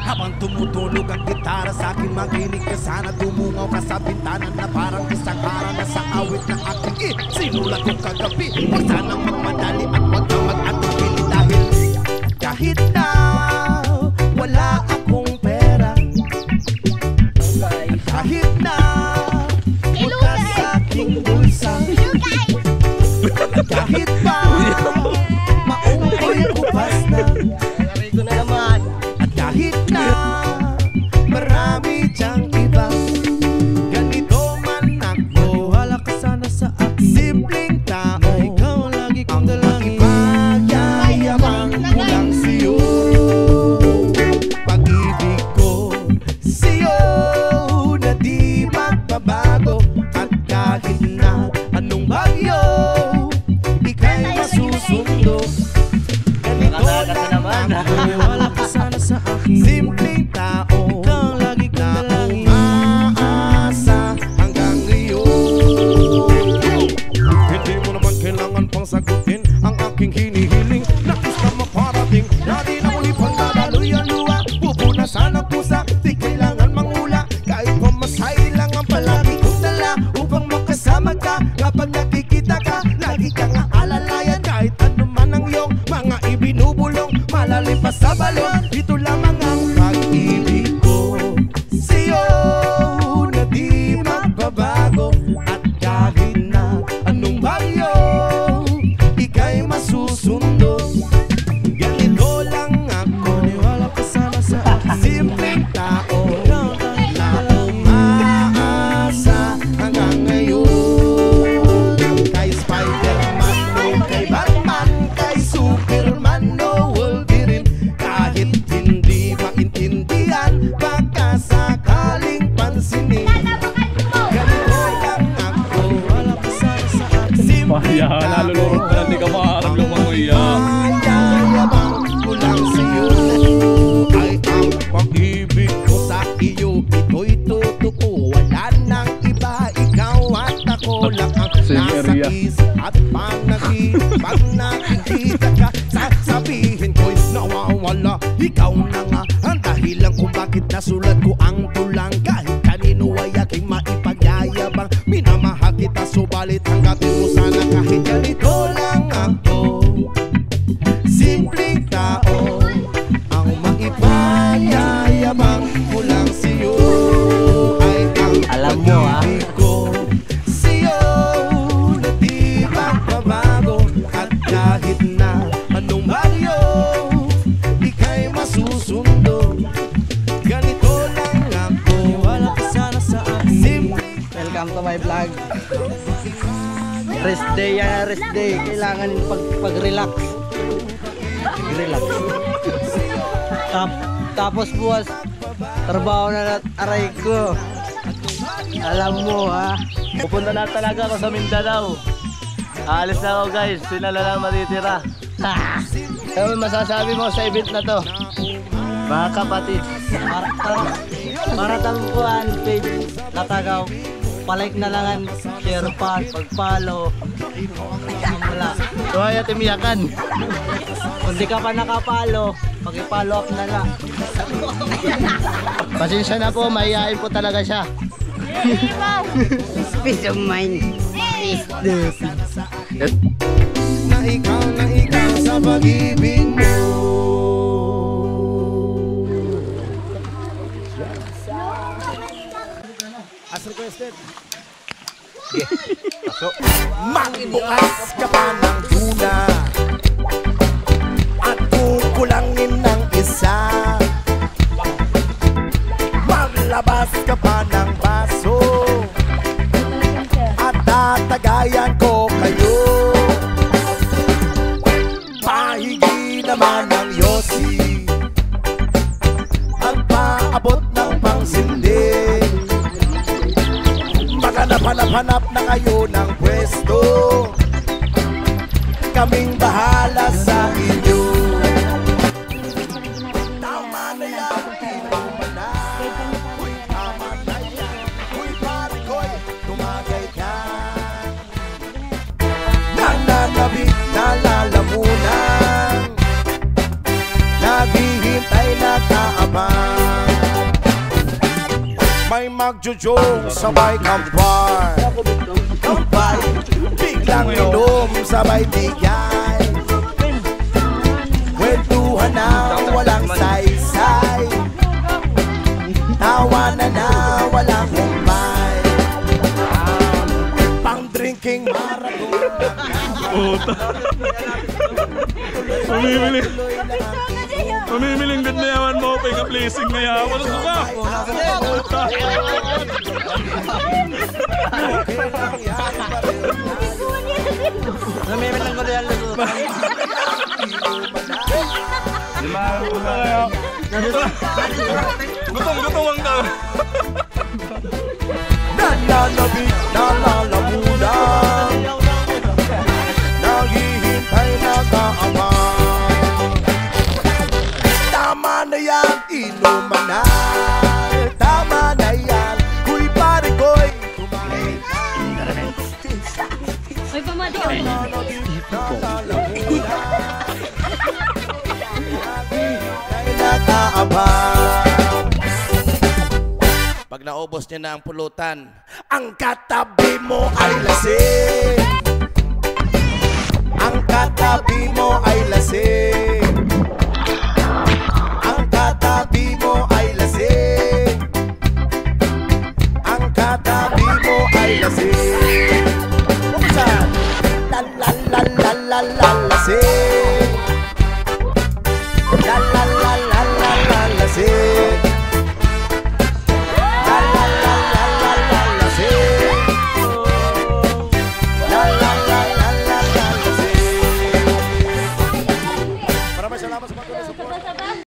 Habang tumutulog ang gitara sa akin, makinig ka sana. Dumungaw ka sa bintana na parang isang ara na sa awit na aking sinulat kong kagabi. Huwag sanang magmadali at huwag kang mag-atupili dahil kahit na wala akong pera, kahit na butas sa aking bulsa, kahit pa maungkoy kupas na, at kahit na marami dyang iba, ganito man ako, wala ka sana sa akin. Simpleng tao, ikaw ang lagi kong dalangin. Ang magyayabang ko lang sa'yo, pag-ibig ko sa'yo na di magbabago. At kahit na anong bagyo, ika'y masusundo. Ganito lang ako, wala ka sana sa akin. Simpleng tao, ikaw ang lagi kong dalangin. Umaasa hanggang ngayon. Hindi mo naman kailangan pang sagutin ang aking hinihiling. Nais na maparating na di na muli pang dadaloy ang luha. Pupunasan ang pusa, di kailangan mangula. Kahit pamasahe lang ang palagi kong dala upang makasama ka. Kapag nakikita ka, lagi kang aalalayan. Kahit ano man ang iyong mga ibinubulong, malalim pa sa balon, ito lamang ang pag-ibig ko sa'yo na di magbabago. At kahit na anong bagyo, ika'y masusundo. Ganito lang ako, wala ka sana sa akin. Simpleng tao na umaasa hanggang ngayon. Kay Spider-Man o kay Batman, kay Superman o Wolverine, kahit hindi maintindihan, baka sakaling pansinin. Ganito lang ako, wala ka sana sa akin. Simpleng tao, Hindi ka maharap lumangoy. magyayabang ko lang sa'yo. Ay ang pag-ibig ko sa iyo, ito'y totoo. Wala nang iba, ikaw at ako lang ang nasa isip at panaginip. Pag nakikita ka, sasabihin ko'y nawawala. Ikaw na nga ang dahilan kung bakit nasulat ko ang tulang. Kahit kanino ay aking maipagyayabang, minamahal kita, subalit tanggapin mo sana kahit ganito lang ako. Simpleng tao, ang maipagyayabang ko lang sa'yo. Ay ang Alam mo, pag-ibig ko sa'yo na di magbabago. At kahit na anong bagyo, ika'y masusundo. Ganito lang ako, wala ka sana sa akin. Simpleng welcome to my vlog. Rest day yan, rest day. Kailangan pag-relax. Relax. Tapos buwas, trabaho na aray ko. Alam mo ha. Pupunta na talaga ako sa Mindanao. Aalis na ako guys, sila na lang matitira. Ano masasabi mo sa event na to? Mga kapatid, Para tampuan page Latagaw. Palike na lang, share pa, pag-follow. Wala. tuwaya timiyakan. Kung di ka pa nakapalo, pag-follow up na lang. Pasensya na po, mahihain po talaga siya. Peace of mind. na ikaw sa pag-ibig mo. As requested. Magbukas ka pa ng tuna at kukulangin ng isa. Maglabas ka pa ng baso at tatagayan ko kayo. Pahigi naman ng yosi at paabot ng pangsindi. Hanap na kayo ng pwesto, kaming bahala sa inyo. Tama na yan, tama na. Uy, tama na yan. Uy, pare ko'y tumagay ka. Nananabik na lalamunan, naghihintay magjujong sabay kampay. Kampay, biglang inom sabay bigay. Kwentuhan na walang saysay. Tawanan na walang humpay. Pang drinking marathon. Mamimiling ganda yaman mo, pay blessing na yaman. Ano ka? Namimilang ko na yan. Gutong-gutong ang tao. Nananabik, nalalamunan. Naghihintay na kaabang. Tama na yan, inuman na. Tama na yan, kuy pare ko'y kumain. May pamati ka. Pag naubos niya na ang pulutan, ang katabi mo ay lasing. Ang katabi mo ay lasing. Ang katabi mo ay lasing. Ang katabi mo ay lasing. Buksan! La la la la la la lasing. La la la la la la lasing.